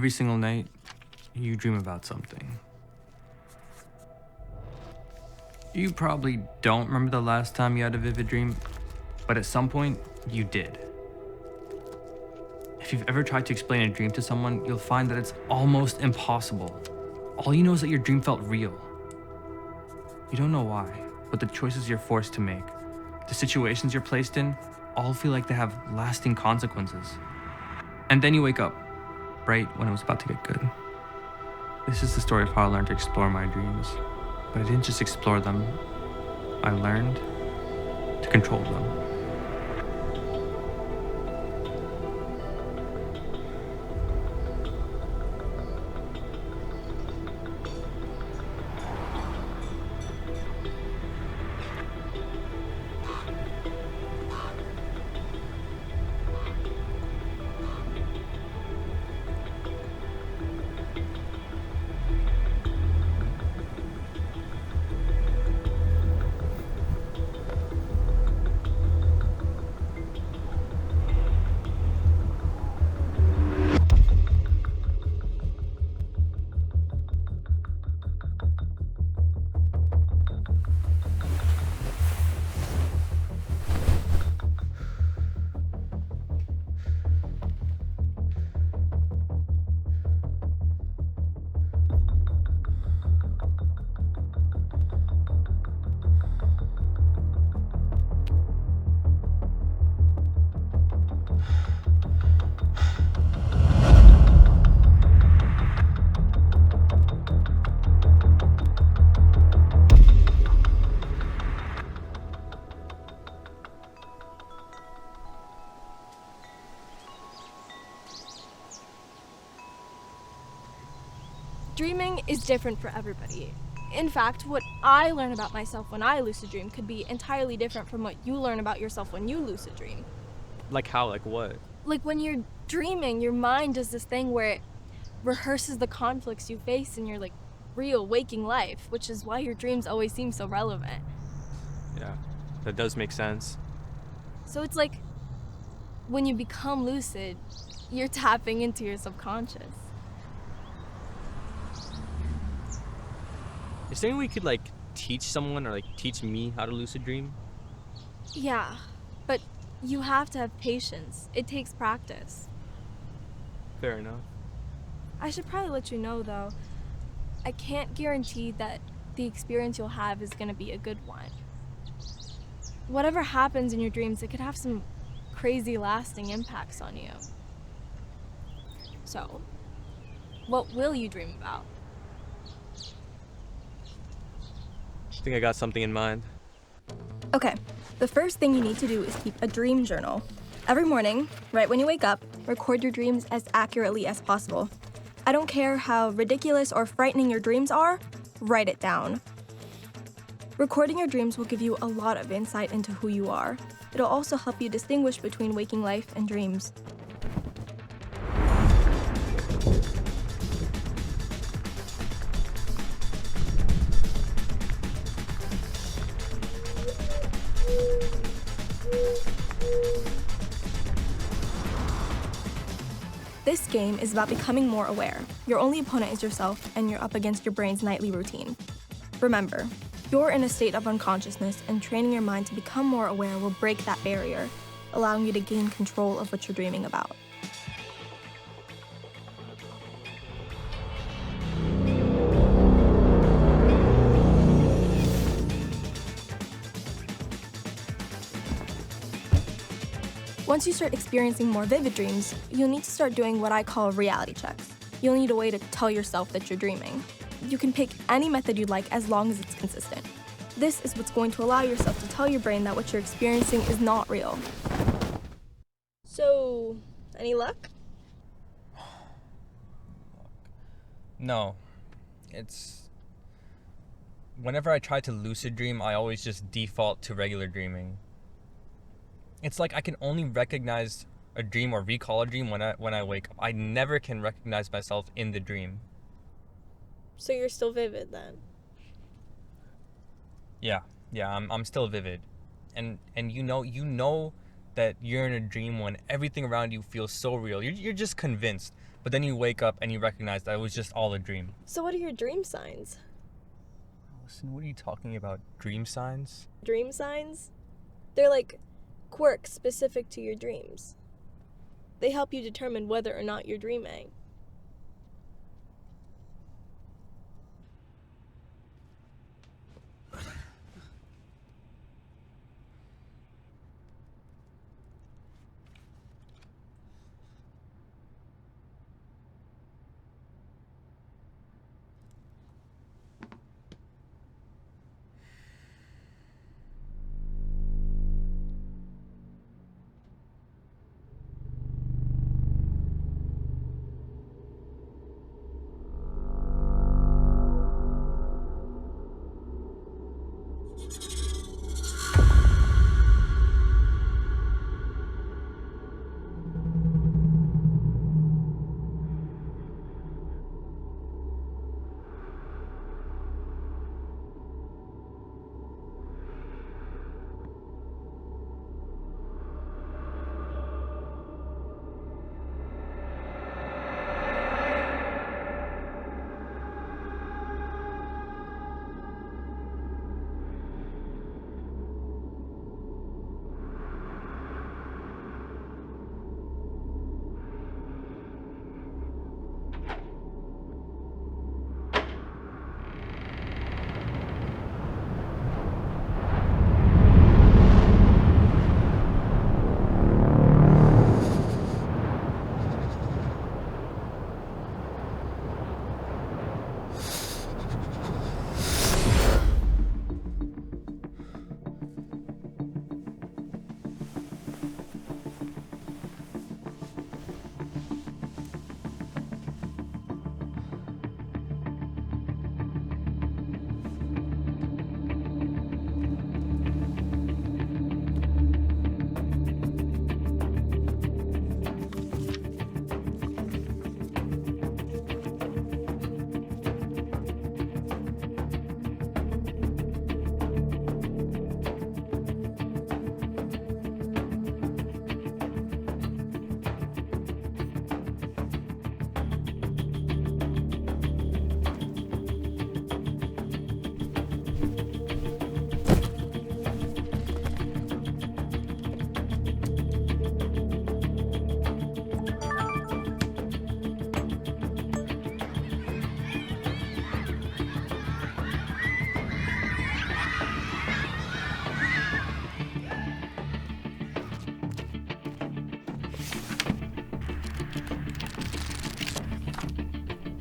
Every single night, you dream about something. You probably don't remember the last time you had a vivid dream, but at some point, you did. If you've ever tried to explain a dream to someone, you'll find that it's almost impossible. All you know is that your dream felt real. You don't know why, but the choices you're forced to make, the situations you're placed in, all feel like they have lasting consequences. And then you wake up, right when it was about to get good. This is the story of how I learned to explore my dreams. But I didn't just explore them, I learned to control them. Dreaming is different for everybody. In fact, what I learn about myself when I lucid dream could be entirely different from what you learn about yourself when you lucid dream. Like how? Like what? Like when you're dreaming, your mind does this thing where it rehearses the conflicts you face in your real waking life, which is why your dreams always seem so relevant. Yeah, that does make sense. So it's like when you become lucid, you're tapping into your subconscious. Is there any way we could teach someone or teach me how to lucid dream? Yeah, but you have to have patience. It takes practice. Fair enough. I should probably let you know though, I can't guarantee that the experience you'll have is gonna be a good one. Whatever happens in your dreams, it could have some crazy lasting impacts on you. So, what will you dream about? I think I got something in mind. Okay, the first thing you need to do is keep a dream journal. Every morning, right when you wake up, record your dreams as accurately as possible. I don't care how ridiculous or frightening your dreams are, write it down. Recording your dreams will give you a lot of insight into who you are. It'll also help you distinguish between waking life and dreams. This game is about becoming more aware. Your only opponent is yourself, and you're up against your brain's nightly routine. Remember, you're in a state of unconsciousness, and training your mind to become more aware will break that barrier, allowing you to gain control of what you're dreaming about. Once you start experiencing more vivid dreams, you'll need to start doing what I call reality checks. You'll need a way to tell yourself that you're dreaming. You can pick any method you'd like as long as it's consistent. This is what's going to allow yourself to tell your brain that what you're experiencing is not real. So, any luck? No. Whenever I try to lucid dream, I always just default to regular dreaming. It's like I can only recognize a dream or recall a dream when I wake up. I never can recognize myself in the dream. So you're still vivid then? Yeah, I'm still vivid. And you know that you're in a dream when everything around you feels so real. You're just convinced. But then you wake up and you recognize that it was just all a dream. So what are your dream signs? Listen, what are you talking about? Dream signs? Dream signs? They're like quirks specific to your dreams. They help you determine whether or not you're dreaming.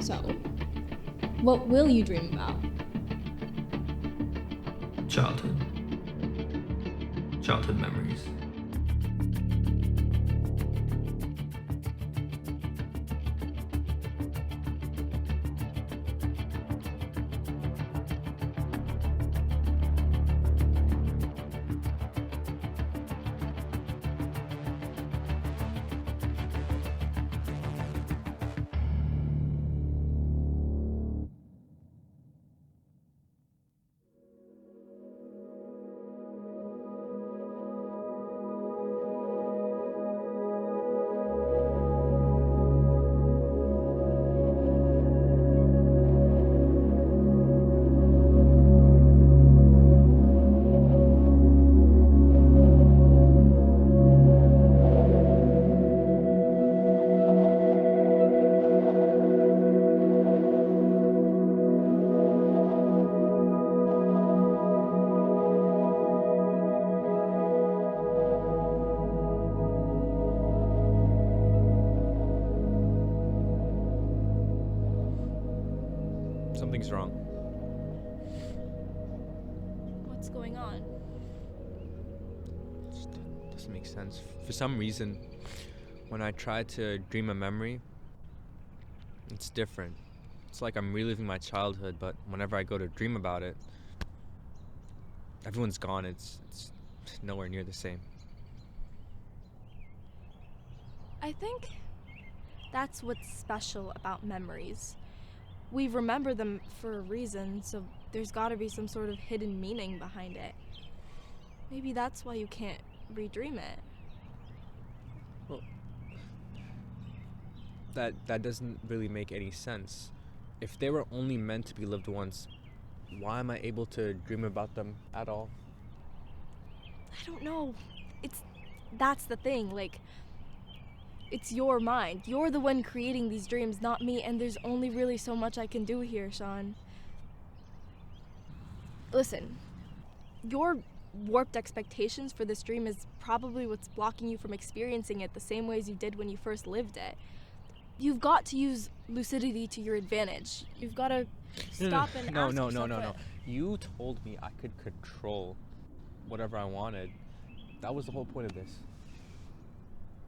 So, what will you dream about? Childhood. Childhood memories. Something's wrong. What's going on? It just doesn't make sense. For some reason, when I try to dream a memory, it's different. It's like I'm reliving my childhood, but whenever I go to dream about it, everyone's gone. It's nowhere near the same. I think that's what's special about memories. We remember them for a reason, so there's gotta be some sort of hidden meaning behind it. Maybe that's why you can't redream it. Well, that doesn't really make any sense. If they were only meant to be lived once, why am I able to dream about them at all? I don't know. That's the thing, like, it's your mind. You're the one creating these dreams, not me, and there's only really so much I can do here, Shaun. Listen, your warped expectations for this dream is probably what's blocking you from experiencing it the same way as you did when you first lived it. You've got to use lucidity to your advantage. You've got to stop and ask yourself No. You told me I could control whatever I wanted. That was the whole point of this.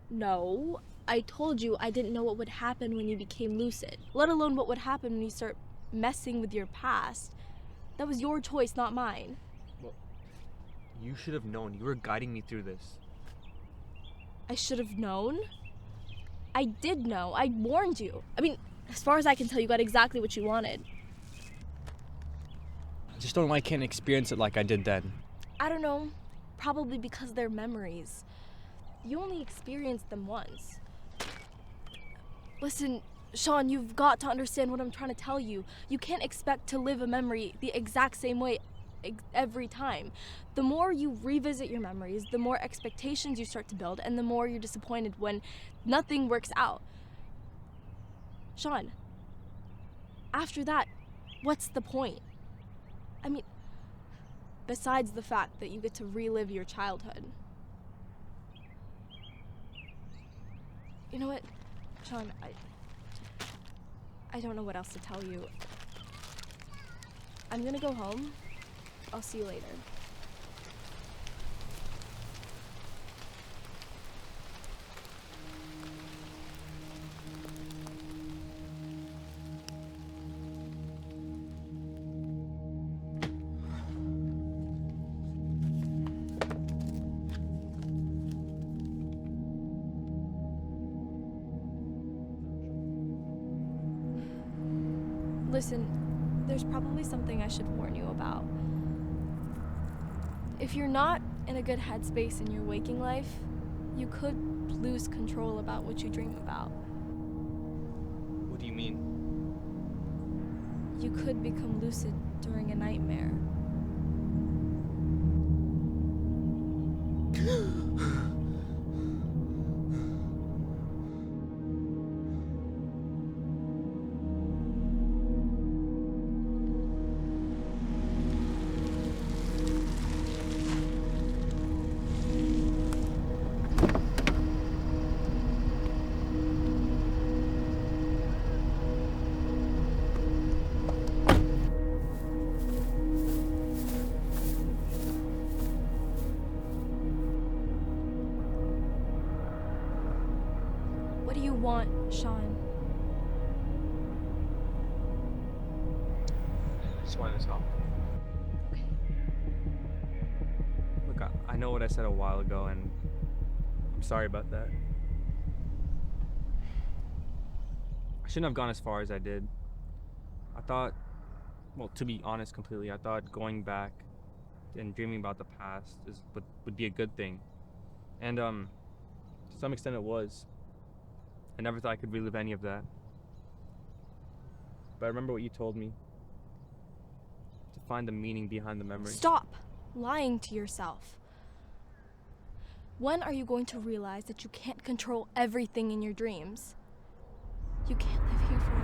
No, I told you I didn't know what would happen when you became lucid, let alone what would happen when you start messing with your past. That was your choice, not mine. Well, you should have known. You were guiding me through this. I should have known? I did know. I warned you. I mean, as far as I can tell, you got exactly what you wanted. I just don't know why I can't experience it like I did then. I don't know. Probably because they're memories. You only experienced them once. Listen, Shaun, you've got to understand what I'm trying to tell you. You can't expect to live a memory the exact same way every time. The more you revisit your memories, the more expectations you start to build, and the more you're disappointed when nothing works out. Shaun, after that, what's the point? I mean, besides the fact that you get to relive your childhood. You know what, Shaun, I don't know what else to tell you. I'm gonna go home. I'll see you later. Listen, there's probably something I should warn you about. If you're not in a good headspace in your waking life, you could lose control about what you dream about. What do you mean? You could become lucid during a nightmare. What do you want, Shaun? I just wanted to talk. Okay. Look, I know what I said a while ago, and I'm sorry about that. I shouldn't have gone as far as I did. I thought, well, to be honest completely, I thought going back and dreaming about the past would be a good thing. And to some extent it was. I never thought I could relive any of that. But I remember what you told me. To find the meaning behind the memory. Stop lying to yourself. When are you going to realize that you can't control everything in your dreams? You can't live here forever.